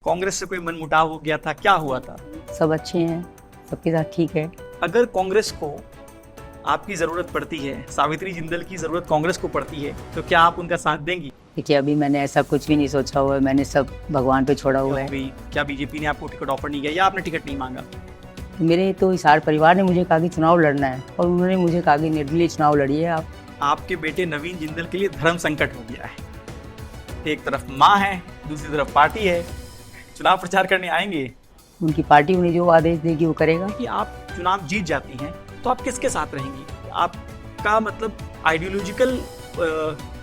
कांग्रेस से कोई मनमुटाव हो गया था, क्या हुआ था? सब अच्छे हैं, सबके साथ ठीक है। अगर कांग्रेस को आपकी जरूरत पड़ती है, सावित्री जिंदल की जरूरत कांग्रेस को पड़ती है, तो क्या आप उनका साथ देंगी? देखिए अभी मैंने ऐसा कुछ भी नहीं सोचा हुआ है, मैंने सब भगवान पे छोड़ा हुआ है। क्या बीजेपी ने आपको टिकट ऑफर नहीं किया या आपने टिकट नहीं मांगा? मेरे तो हिसार परिवार ने मुझे कहा कि चुनाव लड़ना है और उन्होंने मुझे कहा कि निर्दलीय चुनाव लड़िए आप। आपके बेटे नवीन जिंदल के लिए धर्म संकट हो गया है। एक तरफ माँ है, दूसरी तरफ पार्टी है। चुनाव प्रचार करने आएंगे? उनकी पार्टी उन्हें जो आदेश देगी वो करेगा। कि आप चुनाव जीत जाती हैं तो आप किसके साथ रहेंगी? आपका मतलब आइडियोलॉजिकल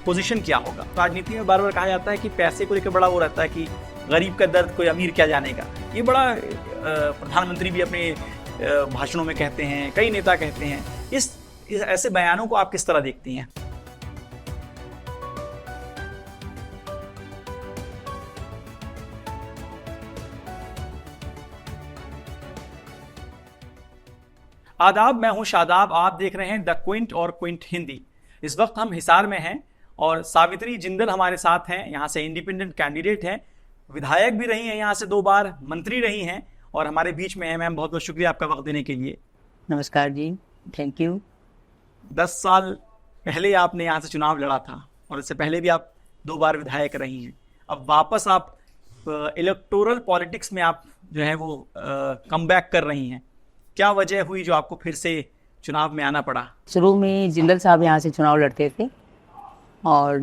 पोजीशन क्या होगा? राजनीति में बार बार कहा जाता है कि पैसे को लेकर बड़ा वो रहता है कि गरीब का दर्द कोई अमीर क्या जानेगा। ये बड़ा प्रधानमंत्री भी अपने भाषणों में कहते हैं, कई नेता कहते हैं। इस ऐसे बयानों को आप किस तरह देखती हैं? आदाब, मैं हूं शादाब। आप देख रहे हैं द क्विंट और क्विंट हिंदी। इस वक्त हम हिसार में हैं और सावित्री जिंदल हमारे साथ हैं। यहाँ से इंडिपेंडेंट कैंडिडेट हैं, विधायक भी रही हैं, यहाँ से 2 बार मंत्री रही हैं और हमारे बीच में है। मैम, बहुत बहुत शुक्रिया आपका वक्त देने के लिए। नमस्कार जी, थैंक यू। 10 साल पहले आपने यहाँ से चुनाव लड़ा था और इससे पहले भी आप 2 बार विधायक रही हैं। अब वापस आप इलेक्टोरल पॉलिटिक्स में आप जो है वो कम बैक कर रही हैं। क्या वजह हुई जो आपको फिर से चुनाव में आना पड़ा? शुरू में जिंदल साहब यहाँ से चुनाव लड़ते थे और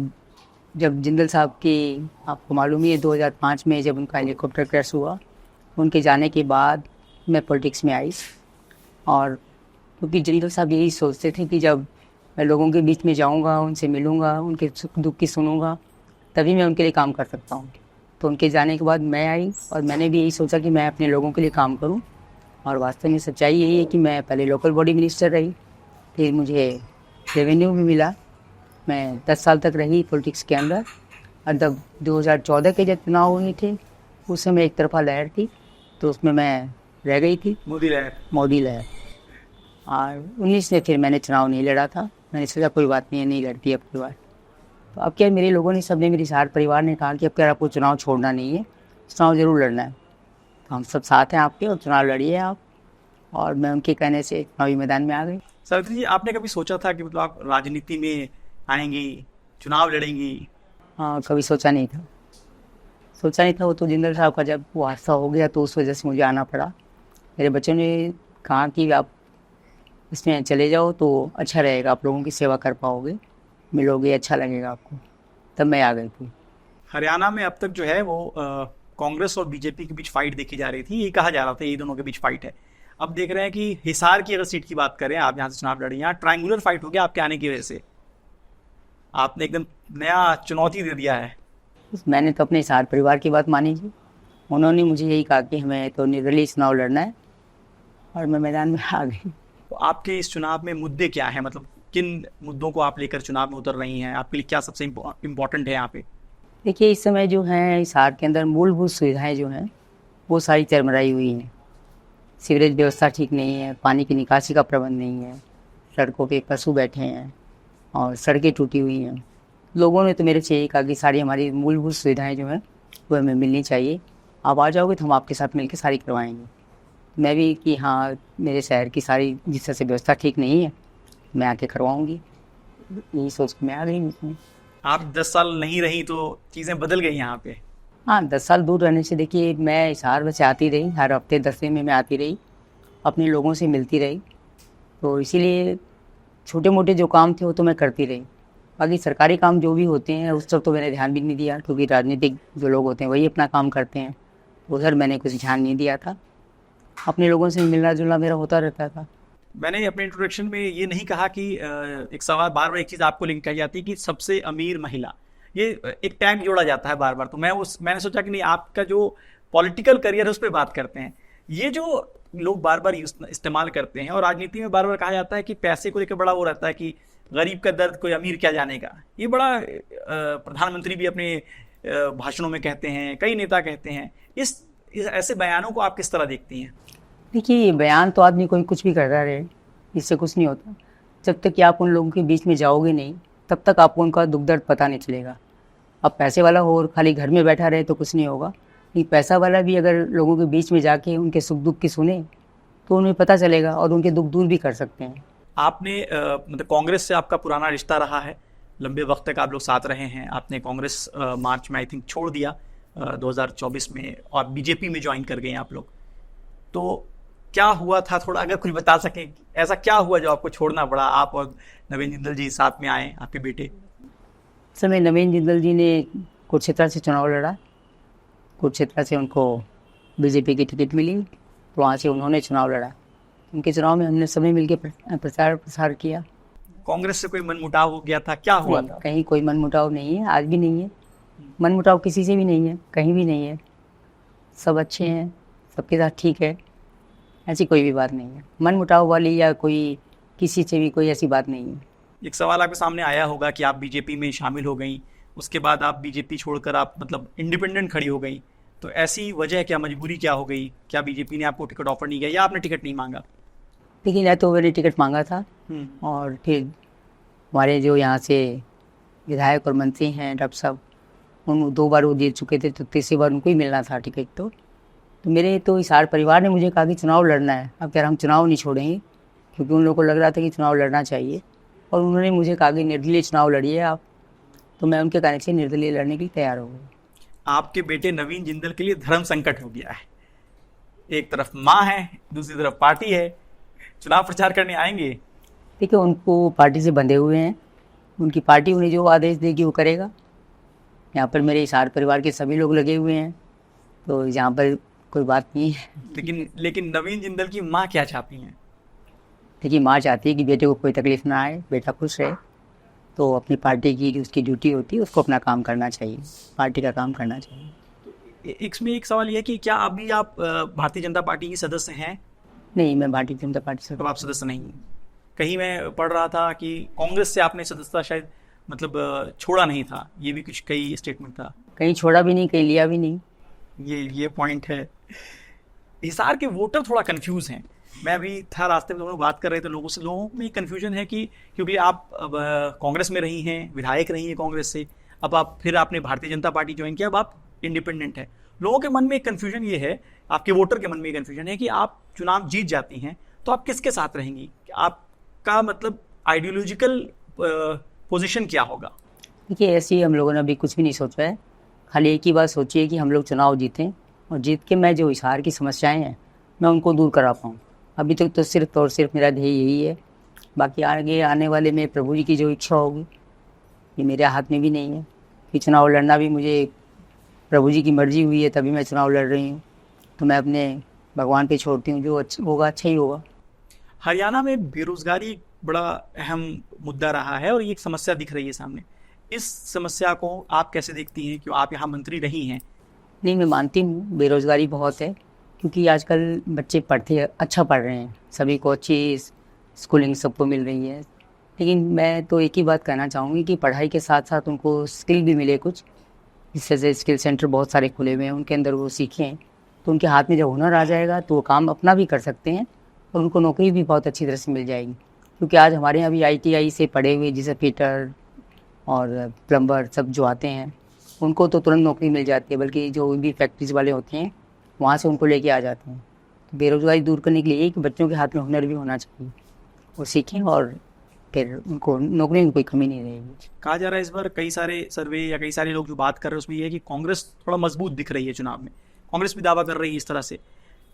जब जिंदल साहब की, आपको मालूम ही है, 2005 में जब उनका हेलीकॉप्टर क्रैश हुआ, उनके जाने के बाद मैं पॉलिटिक्स में आई। और क्योंकि जिंदल साहब यही सोचते थे कि जब मैं लोगों के बीच में जाऊंगा, उनसे मिलूंगा, उनके सुख दुख की सुनूंगा, तभी मैं उनके लिए काम कर सकता हूँ। तो उनके जाने के बाद मैं आई और मैंने भी यही सोचा कि मैं अपने लोगों के लिए काम करूँ। और वास्तव में सच्चाई यही है कि मैं पहले लोकल बॉडी मिनिस्टर रही, फिर मुझे रेवेन्यू भी मिला। मैं 10 साल तक रही पॉलिटिक्स के अंदर। और जब 2014 के जब चुनाव हुए थे, उस समय एक तरफा लहर थी, तो उसमें मैं रह गई थी, मोदी लहर। और 19 में फिर मैंने चुनाव नहीं लड़ा था। मैंने सोचा कोई बात नहीं है, नहीं लड़ती अब की बार। तो अब क्या, मेरे लोगों ने, सबने, मेरे हिसार परिवार ने कहा कि अब क्या आपको चुनाव छोड़ना नहीं है, चुनाव ज़रूर लड़ना है। तो हम सब साथ हैं आपके और चुनाव लड़िए आप। और मैं उनके कहने से चुनावी मैदान में आ गई। सावित्री जी, आपने कभी सोचा था कि मतलब आप राजनीति में आएंगी, चुनाव लड़ेंगी? हाँ, कभी सोचा नहीं था। वो तो जिंदल साहब का जब वो हादसा हो गया तो उस वजह से मुझे आना पड़ा। मेरे बच्चों ने कहा कि आप इसमें चले जाओ तो अच्छा रहेगा, आप लोगों की सेवा कर पाओगे, मिलोगे, अच्छा लगेगा आपको। तब मैं आ गई थी। हरियाणा में अब तक जो है वो कांग्रेस और बीजेपी के बीच फाइट देखी जा रही थी। ये कहा जा रहा था ये दोनों के बीच फाइट है। अब देख रहे हैं कि हिसार की अगर सीट की बात करें, आप यहाँ से चुनाव लड़ी, यहाँ ट्रायंगुलर फाइट हो गया आपके आने की वजह से। आपने एकदम नया चुनौती दे दिया है। मैंने तो अपने हिसार परिवार की बात मानी जी। उन्होंने मुझे यही कहा कि हमें तो निर्दलीय चुनाव लड़ना है और मैं मैदान में आ गई। तो आपके इस चुनाव में मुद्दे क्या हैं? मतलब किन मुद्दों को आप लेकर चुनाव में उतर रही हैं? आपके लिए क्या सबसे इम्पोर्टेंट है यहाँ पे? देखिए, इस समय जो है हिसार के अंदर मूलभूत सुविधाएं जो हैं वो सारी चरमराई हुई हैं। सीवरेज व्यवस्था ठीक नहीं है, पानी की निकासी का प्रबंध नहीं है, सड़कों पे पशु बैठे हैं और सड़कें टूटी हुई हैं। लोगों ने तो मेरे से यही कहा कि सारी हमारी मूलभूत सुविधाएं जो हैं वो हमें मिलनी चाहिए, आप आ जाओगे तो हम आपके साथ मिलकर सारी करवाएंगे। मैं भी कि हाँ, मेरे शहर की सारी जिस तरह से व्यवस्था ठीक नहीं है, मैं आके करवाऊँगी, यही सोच के मैं आ गई इसमें। आप 10 साल नहीं रही तो चीज़ें बदल गई यहाँ पे? हाँ, 10 साल दूर रहने से, देखिए मैं हिसार से आती रही, हर हफ्ते 10 दिन में मैं आती रही, अपने लोगों से मिलती रही, तो इसीलिए छोटे मोटे जो काम थे वो तो मैं करती रही। बाकी सरकारी काम जो भी होते हैं उस सब तो मैंने ध्यान भी नहीं दिया, क्योंकि राजनीतिक जो लोग होते हैं वही अपना काम करते हैं, उधर मैंने कुछ ध्यान नहीं दिया था। अपने लोगों से मिलना जुलना मेरा होता रहता था। मैंने अपने इंट्रोडक्शन में ये नहीं कहा कि एक सवाल बार बार एक चीज़ आपको लिंक कही जाती है कि सबसे अमीर महिला, ये एक टैग जोड़ा जाता है बार बार। तो मैंने सोचा कि नहीं, आपका जो पॉलिटिकल करियर है उस पर बात करते हैं। ये जो लोग बार बार इस्तेमाल करते हैं और राजनीति में बार बार कहा जाता है कि पैसे को लेकर बड़ा वो रहता है कि गरीब का दर्द कोई अमीर क्या जानेगा। ये बड़ा प्रधानमंत्री भी अपने भाषणों में कहते हैं, कई नेता कहते हैं। इस ऐसे बयानों को आप किस तरह देखती हैं? देखिए, बयान तो आदमी कोई कुछ भी करता रहे, इससे कुछ नहीं होता। जब तक कि आप उन लोगों के बीच में जाओगे नहीं, तब तक आपको उनका दुख दर्द पता नहीं चलेगा। अब पैसे वाला हो और खाली घर में बैठा रहे तो कुछ नहीं होगा। कि पैसा वाला भी अगर लोगों के बीच में जाके उनके सुख दुख की सुने तो उन्हें पता चलेगा और उनके दुख दूर भी कर सकते हैं। आपने मतलब कांग्रेस से आपका पुराना रिश्ता रहा है, लंबे वक्त तक आप लोग साथ रहे हैं। आपने कांग्रेस मार्च में आई थिंक छोड़ दिया 2024 में, और बीजेपी में ज्वाइन कर गए आप लोग। तो क्या हुआ था, थोड़ा अगर कुछ बता सकें, ऐसा क्या हुआ जो आपको छोड़ना पड़ा? आप और नवीन जिंदल जी साथ में आए, आपके बेटे। समय नवीन जिंदल जी ने कुरुक्षेत्र से चुनाव लड़ा, कुरुक्षेत्र से उनको बीजेपी की टिकट मिली, तो वहाँ से उन्होंने चुनाव लड़ा। उनके चुनाव में हमने सभी मिलकर प्रसार किया। कांग्रेस से कोई मनमुटाव हो गया था, क्या हुआ था? कहीं कोई मनमुटाव नहीं है, आज भी नहीं है। मनमुटाव किसी से भी नहीं है, कहीं भी नहीं है। सब अच्छे हैं, सबके साथ ठीक है, ऐसी कोई भी बात नहीं है। मनमुटाव वाली या कोई किसी से भी कोई ऐसी बात नहीं है। एक सवाल आपके सामने आया होगा कि आप बीजेपी में शामिल हो गई, उसके बाद आप बीजेपी छोड़कर आप मतलब इंडिपेंडेंट खड़ी हो गई, तो ऐसी वजह क्या, मजबूरी क्या हो गई? क्या बीजेपी ने आपको टिकट ऑफर नहीं किया या आपने टिकट नहीं मांगा? लेकिन या तो मैंने टिकट मांगा था, और फिर हमारे जो यहाँ से विधायक और मंत्री हैं डॉक्टर साहब, उन 2 बार वो जीत चुके थे, तो तीसरी बार उनको ही मिलना था टिकट। तो मेरे तो हिसार परिवार ने मुझे कहा कि चुनाव लड़ना है। अब यार हम चुनाव नहीं छोड़ेंगे, क्योंकि उन लोगों को लग रहा था कि चुनाव लड़ना चाहिए, और उन्होंने मुझे कहा कि निर्दलीय चुनाव लड़िए आप। तो मैं उनके कहने से निर्दलीय लड़ने के लिए तैयार हो गई। आपके बेटे नवीन जिंदल के लिए धर्म संकट हो गया है, एक तरफ माँ है, दूसरी तरफ पार्टी है, चुनाव प्रचार करने आएंगे? देखिए, उनको पार्टी से बंधे हुए हैं, उनकी पार्टी उन्हें जो आदेश देगी वो करेगा। यहाँ पर मेरे हिसार परिवार के सभी लोग लगे हुए हैं, तो यहाँ पर कोई बात नहीं है। लेकिन नवीन जिंदल की माँ क्या चाहती हैं? देखिए, माँ चाहती है कि बेटे को कोई तकलीफ ना आए, बेटा खुश रहे। तो अपनी पार्टी की उसकी ड्यूटी होती है, उसको अपना काम करना चाहिए, पार्टी का काम करना चाहिए। इसमें एक सवाल यह है कि क्या अभी आप भारतीय जनता पार्टी की सदस्य हैं? नहीं, मैं भारतीय जनता पार्टी से। तो आप सदस्य नहीं हैं। कहीं मैं पढ़ रहा था कि कांग्रेस से आपने सदस्यता शायद मतलब छोड़ा नहीं था, ये भी कुछ कई स्टेटमेंट था। कहीं छोड़ा भी नहीं, कहीं लिया भी नहीं। ये पॉइंट है। हिसार के वोटर थोड़ा कंफ्यूज हैं। मैं अभी था रास्ते में, लोगों बात कर रहे थे लोगों में कंफ्यूजन है कि क्योंकि आप अब कांग्रेस में रही हैं, विधायक रही हैं कांग्रेस से, अब आप फिर आपने भारतीय जनता पार्टी ज्वाइन किया, अब आप इंडिपेंडेंट है। लोगों के मन में एक कन्फ्यूजन ये है, आपके वोटर के मन में एक कन्फ्यूजन है कि आप चुनाव जीत जाती हैं तो आप किसके साथ रहेंगी, आपका मतलब आइडियोलॉजिकल पोजीशन क्या होगा? देखिए, ऐसे ही हम लोगों ने अभी कुछ भी नहीं सोचा है। खाली एक ही बात सोची है कि हम लोग चुनाव जीतें, और जीत के मैं जो हिसार की समस्याएं हैं मैं उनको दूर करा पाऊँ। अभी तक तो सिर्फ और सिर्फ मेरा ध्येय यही है। बाकी आगे आने वाले में प्रभु जी की जो इच्छा होगी, ये मेरे हाथ में भी नहीं है कि चुनाव लड़ना भी मुझे प्रभु जी की मर्जी हुई है तभी मैं चुनाव लड़ रही हूँ। तो मैं अपने भगवान पे छोड़ती हूँ, जो अच्छा होगा अच्छा ही होगा। हरियाणा में बेरोजगारी एक बड़ा अहम मुद्दा रहा है और ये एक समस्या दिख रही है सामने। इस समस्या को आप कैसे देखती हैं, क्यों आप यहाँ मंत्री रही हैं? नहीं, मैं मानती हूँ बेरोज़गारी बहुत है, क्योंकि आजकल बच्चे अच्छा पढ़ रहे हैं, सभी को अच्छी स्कूलिंग सबको मिल रही है। लेकिन मैं तो एक ही बात कहना चाहूँगी कि पढ़ाई के साथ साथ उनको स्किल भी मिले कुछ। इससे स्किल सेंटर बहुत सारे खुले हुए हैं, उनके अंदर वो सीखें, तो उनके हाथ में जब हुनर आ जाएगा तो वो काम अपना भी कर सकते हैं और उनको नौकरी भी बहुत अच्छी तरह से मिल जाएगी। क्योंकि आज हमारे यहाँ भी ITI से पढ़े हुए जैसे फिटर और प्लम्बर सब जो आते हैं उनको तो तुरंत नौकरी मिल जाती है, बल्कि जो भी फैक्ट्रीज वाले होते हैं वहाँ से उनको लेके आ जाते हैं। तो बेरोज़गारी दूर करने के लिए कि बच्चों के हाथ में हुनर भी होना चाहिए, वो सीखें और फिर उनको नौकरी में कोई कमी नहीं रहेगी। कहा जा रहा है इस बार कई सारे सर्वे या कई सारे लोग जो बात कर रहे हैं उसमें ये है कि कांग्रेस थोड़ा मजबूत दिख रही है चुनाव में, कांग्रेस भी दावा कर रही है इस तरह से।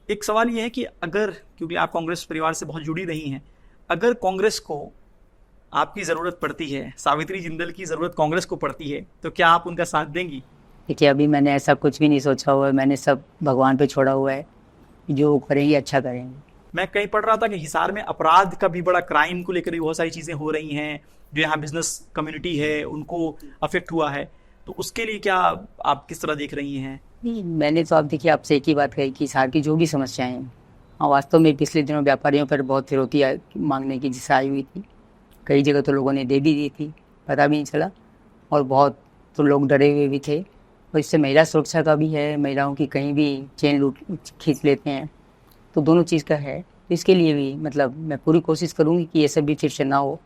एक सवाल ये है कि अगर, क्योंकि आप कांग्रेस परिवार से बहुत जुड़ी रही हैं, अगर कांग्रेस को आपकी ज़रूरत पड़ती है, सावित्री जिंदल की ज़रूरत कांग्रेस को पड़ती है, तो क्या आप उनका साथ देंगी? देखिए, अभी मैंने ऐसा कुछ भी नहीं सोचा हुआ है, मैंने सब भगवान पे छोड़ा हुआ है, जो करेंगे अच्छा करेंगे। मैं कहीं पढ़ रहा था कि हिसार में अपराध का भी बड़ा, क्राइम को लेकर भी बहुत सारी चीज़ें हो रही हैं, जो यहाँ बिजनेस कम्युनिटी है उनको अफेक्ट हुआ है, तो उसके लिए क्या आप किस तरह देख रही हैं? नहीं, मैंने तो आप देखिए आपसे एक ही बात कही कि हिसार की जो भी समस्याएं हैं, हाँ वास्तव में पिछले दिनों व्यापारियों पर बहुत फिरौती मांगने की जिससे आई हुई थी, कई जगह तो लोगों ने दे भी दी थी, पता भी नहीं चला, और बहुत तो लोग डरे हुए भी थे। और इससे महिला सुरक्षा का भी है, महिलाओं की कहीं भी चेन खींच लेते हैं, तो दोनों चीज़ का है। तो इसके लिए भी मतलब मैं पूरी कोशिश करूँगी कि ये सब भी फिर से ना हो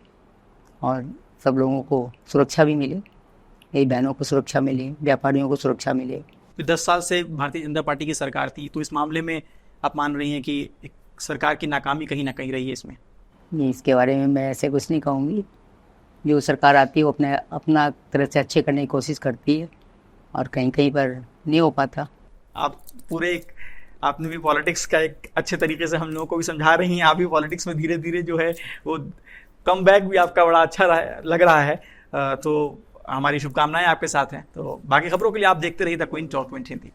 और सब लोगों को सुरक्षा भी मिले, यही बहनों को सुरक्षा मिले, व्यापारियों को सुरक्षा मिले। तो 10 साल से भारतीय जनता पार्टी की सरकार थी, तो इस मामले में आप मान रही हैं कि एक सरकार की नाकामी कहीं ना कहीं रही है इसमें? नहीं, इसके बारे में मैं ऐसे कुछ नहीं कहूँगी। जो सरकार आती है वो अपना तरह से अच्छे करने की कोशिश करती है और कहीं कहीं पर नहीं हो पाता। आप आपने भी पॉलिटिक्स का एक अच्छे तरीके से हम लोगों को भी समझा रही हैं। आप भी पॉलिटिक्स में धीरे धीरे जो है वो कम बैक भी आपका बड़ा अच्छा लग रहा है। तो हमारी शुभकामनाएं आपके साथ हैं। तो बाकी खबरों के लिए आप देखते रहिए द क्वीन टॉक 20 हिंदी।